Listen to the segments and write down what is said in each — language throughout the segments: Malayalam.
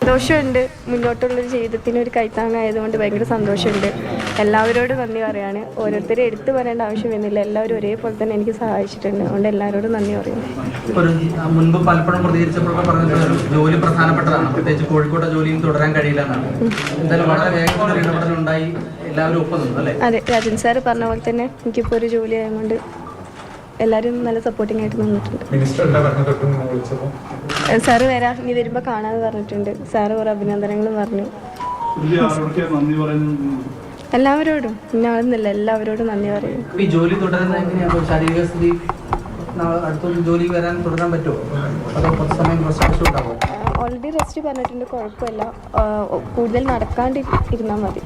സന്തോഷമുണ്ട്. മുന്നോട്ടുള്ളൊരു ജീവിതത്തിന് ഒരു കൈത്താങ്ങായതുകൊണ്ട് ഭയങ്കര സന്തോഷമുണ്ട്. എല്ലാവരോടും നന്ദി പറയാണ്. ഓരോരുത്തരും എടുത്തു പറയേണ്ട ആവശ്യം വരുന്നില്ല. എല്ലാവരും ഒരേപോലെ തന്നെ എനിക്ക് സഹായിച്ചിട്ടുണ്ട്. അതുകൊണ്ട് എല്ലാവരോടും നന്ദി പറയുന്നു. മുൻപ് പലപ്പോഴും പ്രതികരിച്ചപ്പോഴൊക്കെ പറഞ്ഞിട്ടുള്ള ജോലി പ്രധാനപ്പെട്ടതാണ്, പ്രത്യേകിച്ച് കോഴിക്കോട്ടെ ജോലിയും തുടരാൻ കഴിയില്ല എന്നാണ്. എന്തായാലും വളരെ വേഗത്തിൽ ഇടപെടലുണ്ടായി, എല്ലാവരും ഒപ്പം നിന്നു അല്ലേ? അതെ, രാജൻ സാർ പറഞ്ഞ പോലെ തന്നെ എനിക്കിപ്പോൾ ഒരു ജോലി ആയതുകൊണ്ട് എല്ലാവരും നല്ല സപ്പോർട്ടിംഗ് ആയിട്ട് നിന്നിട്ടുണ്ട്. സാറ് വരാം, ഇനി വരുമ്പോൾ കാണാമെന്ന് പറഞ്ഞിട്ടുണ്ട്. സാറ് കുറേ അഭിനന്ദനങ്ങളും പറഞ്ഞു. എല്ലാവരോടും പിന്നെ ആവുന്നില്ല, എല്ലാവരോടും നന്ദി പറയുന്നു. ഈ ജോലി തുടരുന്നത് എങ്ങനെയാണ്? ശാരീരിക സ്ഥിതി അടുത്തൊരു ജോലി വരാൻ തുടരാൻ പറ്റുമോ? അതോ കുറച്ച് സമയം കുറച്ച് ആവശ്യമുണ്ടാകുമോ? ഓൾറെഡി റെസ്റ്റ് പറഞ്ഞിട്ടുണ്ട്, കുഴപ്പമില്ല. കൂടുതൽ നടക്കാണ്ട് ഇരുന്നാൽ മതി.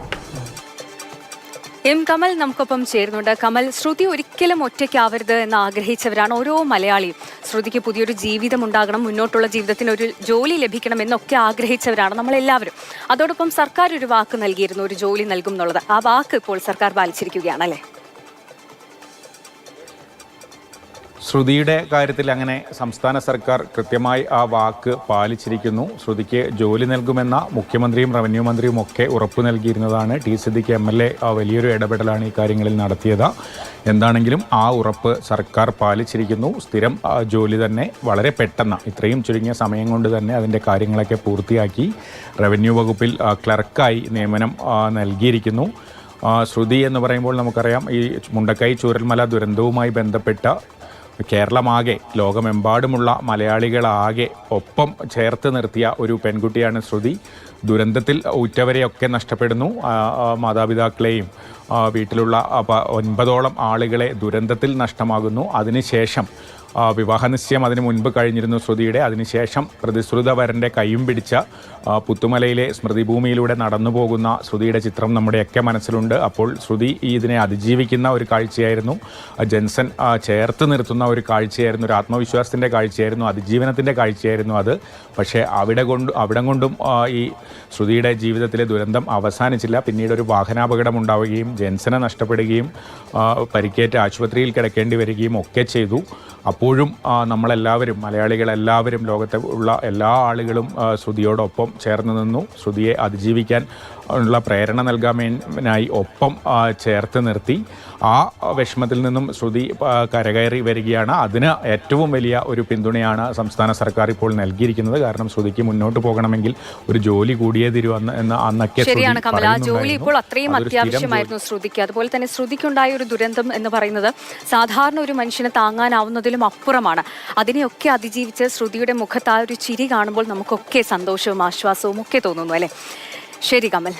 എം കമൽ നമുക്കൊപ്പം ചേരുന്നുണ്ട്. കമൽ, ശ്രുതി ഒരിക്കലും ഒറ്റയ്ക്കാവരുത് എന്ന് ആഗ്രഹിച്ചവരാണ് ഓരോ മലയാളിയും. ശ്രുതിക്ക് പുതിയൊരു ജീവിതം ഉണ്ടാകണം, മുന്നോട്ടുള്ള ജീവിതത്തിന് ഒരു ജോലി ലഭിക്കണം എന്നൊക്കെ ആഗ്രഹിച്ചവരാണ് നമ്മളെല്ലാവരും. അതോടൊപ്പം സർക്കാർ ഒരു വാക്ക് നൽകിയിരുന്നു, ഒരു ജോലി നൽകും എന്നുള്ളത്. ആ വാക്ക് ഇപ്പോൾ സർക്കാർ പാലിച്ചിരിക്കുകയാണല്ലേ? ശ്രുതിയുടെ കാര്യത്തിൽ അങ്ങനെ സംസ്ഥാന സർക്കാർ കൃത്യമായി ആ വാക്ക് പാലിച്ചിരിക്കുന്നു. ശ്രുതിക്ക് ജോലി നൽകുമെന്ന മുഖ്യമന്ത്രിയും റവന്യൂ മന്ത്രിയും ഒക്കെ ഉറപ്പു നൽകിയിരുന്നതാണ്. ടി സിദ്ദിഖ് MLA വലിയൊരു ഇടപെടലാണ് ഈ കാര്യങ്ങളിൽ നടത്തിയത്. എന്താണെങ്കിലും ആ ഉറപ്പ് സർക്കാർ പാലിച്ചിരിക്കുന്നു. സ്ഥിരം ജോലി തന്നെ വളരെ പെട്ടെന്ന്, ഇത്രയും ചുരുങ്ങിയ സമയം കൊണ്ട് തന്നെ അതിൻ്റെ കാര്യങ്ങളൊക്കെ പൂർത്തിയാക്കി റവന്യൂ വകുപ്പിൽ ക്ലർക്കായി നിയമനം നൽകിയിരിക്കുന്നു. ശ്രുതി എന്ന് പറയുമ്പോൾ നമുക്കറിയാം, ഈ മുണ്ടക്കൈ ചൂരൽമല ദുരന്തവുമായി ബന്ധപ്പെട്ട കേരളമാകെ, ലോകമെമ്പാടുമുള്ള മലയാളികളാകെ ഒപ്പം ചേർത്ത് നിർത്തിയ ഒരു പെൺകുട്ടിയാണ് ശ്രുതി. ദുരന്തത്തിൽ ഉറ്റവരെയൊക്കെ നഷ്ടപ്പെടുന്നു. മാതാപിതാക്കളെയും വീട്ടിലുള്ള 9ഓളം ആളുകളെ ദുരന്തത്തിൽ നഷ്ടമാകുന്നു. അതിനുശേഷം വിവാഹ നിശ്ചയം അതിന് മുൻപ് കഴിഞ്ഞിരുന്നു ശ്രുതിയുടെ. അതിനുശേഷം പ്രതിശ്രുത വരൻ്റെ കൈയും പിടിച്ച പുത്തുമലയിലെ സ്മൃതിഭൂമിയിലൂടെ നടന്നു പോകുന്ന ശ്രുതിയുടെ ചിത്രം നമ്മുടെയൊക്കെ മനസ്സിലുണ്ട്. അപ്പോൾ ശ്രുതി ഇതിനെ അതിജീവിക്കുന്ന ഒരു കാഴ്ചയായിരുന്നു. ജെൻസൺ ചേർത്ത് നിർത്തുന്ന ഒരു കാഴ്ചയായിരുന്നു, ഒരു ആത്മവിശ്വാസത്തിൻ്റെ കാഴ്ചയായിരുന്നു, അതിജീവനത്തിൻ്റെ കാഴ്ചയായിരുന്നു അത്. പക്ഷേ അവിടം കൊണ്ടും ഈ ശ്രുതിയുടെ ജീവിതത്തിലെ ദുരന്തം അവസാനിച്ചില്ല. പിന്നീട് ഒരു വാഹനാപകടം ഉണ്ടാവുകയും ജെൻസനെ നഷ്ടപ്പെടുകയും പരിക്കേറ്റ് ആശുപത്രിയിൽ കിടക്കേണ്ടി വരികയും ഒക്കെ ചെയ്തു. അപ്പോഴും നമ്മളെല്ലാവരും, മലയാളികളെല്ലാവരും, ലോകത്തെ ഉള്ള എല്ലാ ആളുകളും ശ്രുതിയോടൊപ്പം ചേർന്ന് നിന്നു. ശ്രുതിയെ അതിജീവിക്കാൻ ഉള്ള പ്രേരണ നൽകാനായി ഒപ്പം ചേർത്ത് നിർത്തി. ആ വിഷമത്തിൽ നിന്നും ശ്രുതി കരകയറി വരികയാണ്. അതിന് ഏറ്റവും വലിയ ഒരു പിന്തുണയാണ് സംസ്ഥാന സർക്കാർ ഇപ്പോൾ നൽകിയിരിക്കുന്നത്. കാരണം ശ്രുതിക്ക് മുന്നോട്ട് പോകണമെങ്കിൽ ഒരു ജോലി കൂടിയേ തീരുവെന്ന് അന്നൊക്കെ ശരിയാണ് കമല. ആ ജോലി ഇപ്പോൾ അത്രയും അത്യാവശ്യമായിരുന്നു ശ്രുതിക്ക്. അതുപോലെ തന്നെ ശ്രുതിക്കുണ്ടായ ഒരു ദുരന്തം എന്ന് പറയുന്നത് സാധാരണ ഒരു മനുഷ്യന് താങ്ങാനാവുന്നതിലും അപ്പുറമാണ്. അതിനെയൊക്കെ അതിജീവിച്ച് ശ്രുതിയുടെ മുഖത്ത് ആ ഒരു ചിരി കാണുമ്പോൾ നമുക്കൊക്കെ സന്തോഷവും ആശ്വാസവും ഒക്കെ തോന്നുന്നു അല്ലേ? ശരി കമൽ.